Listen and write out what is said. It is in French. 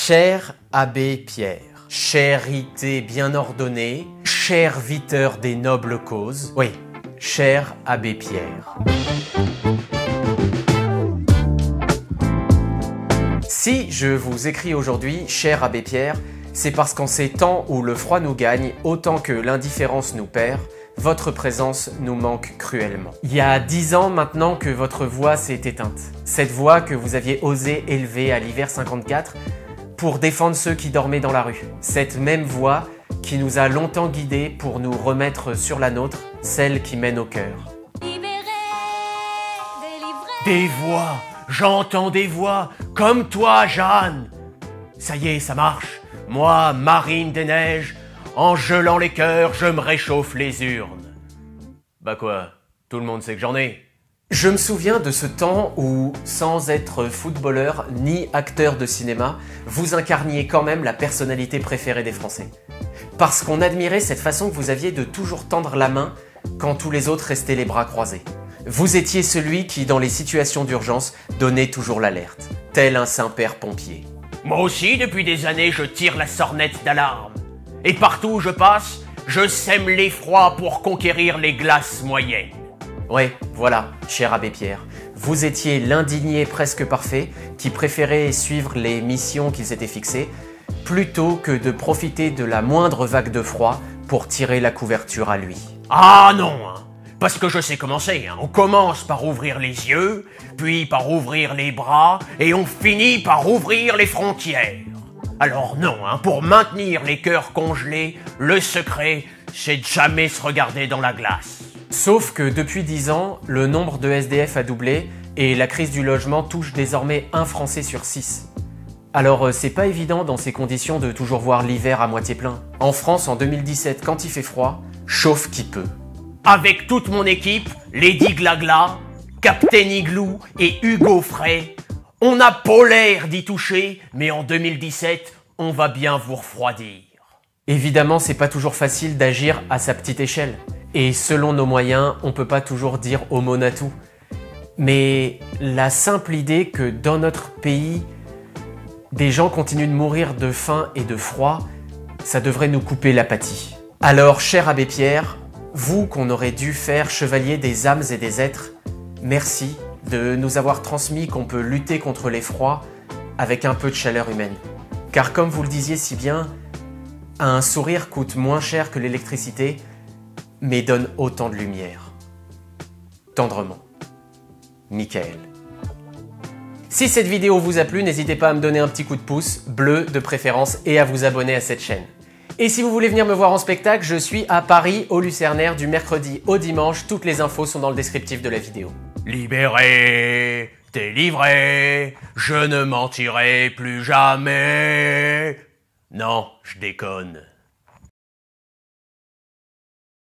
Cher abbé Pierre, charité bien ordonnée, cher viteur des nobles causes, oui, cher abbé Pierre. Si je vous écris aujourd'hui, cher abbé Pierre, c'est parce qu'en ces temps où le froid nous gagne autant que l'indifférence nous perd, votre présence nous manque cruellement. Il y a 10 ans maintenant que votre voix s'est éteinte. Cette voix que vous aviez osé élever à l'hiver 54 pour défendre ceux qui dormaient dans la rue. Cette même voix qui nous a longtemps guidés pour nous remettre sur la nôtre, celle qui mène au cœur. Des voix, j'entends des voix, comme toi, Jeanne. Ça y est, ça marche. Moi, Marine des Neiges, en gelant les cœurs, je me réchauffe les urnes. Bah quoi, tout le monde sait que j'en ai. Je me souviens de ce temps où, sans être footballeur ni acteur de cinéma, vous incarniez quand même la personnalité préférée des Français. Parce qu'on admirait cette façon que vous aviez de toujours tendre la main quand tous les autres restaient les bras croisés. Vous étiez celui qui, dans les situations d'urgence, donnait toujours l'alerte, tel un Saint-Père pompier. Moi aussi, depuis des années, je tire la sornette d'alarme. Et partout où je passe, je sème l'effroi pour conquérir les glaces moyennes. Ouais, voilà, cher abbé Pierre. Vous étiez l'indigné presque parfait qui préférait suivre les missions qu'il s'était fixées plutôt que de profiter de la moindre vague de froid pour tirer la couverture à lui. Ah non, hein. Parce que je sais comment c'est. On commence par ouvrir les yeux, puis par ouvrir les bras, et on finit par ouvrir les frontières. Alors non, pour maintenir les cœurs congelés, le secret, c'est de jamais se regarder dans la glace. Sauf que depuis 10 ans, le nombre de SDF a doublé et la crise du logement touche désormais un Français sur 6. Alors c'est pas évident dans ces conditions de toujours voir l'hiver à moitié plein. En France, en 2017, quand il fait froid, chauffe qui peut. Avec toute mon équipe, Lady Glagla, Captain Igloo et Hugo Frey, on a pas l'air d'y toucher, mais en 2017, on va bien vous refroidir. Évidemment, c'est pas toujours facile d'agir à sa petite échelle. Et selon nos moyens, on peut pas toujours dire aumône à tout. Mais la simple idée que dans notre pays, des gens continuent de mourir de faim et de froid, ça devrait nous couper l'apathie. Alors, cher abbé Pierre, vous qu'on aurait dû faire chevalier des âmes et des êtres, merci de nous avoir transmis qu'on peut lutter contre les froids avec un peu de chaleur humaine. Car comme vous le disiez si bien, un sourire coûte moins cher que l'électricité, mais donne autant de lumière. Tendrement. Michael. Si cette vidéo vous a plu, n'hésitez pas à me donner un petit coup de pouce, bleu de préférence, et à vous abonner à cette chaîne. Et si vous voulez venir me voir en spectacle, je suis à Paris, au Lucernaire, du mercredi au dimanche. Toutes les infos sont dans le descriptif de la vidéo. Libéré, délivré, je ne mentirai plus jamais. Non, je déconne.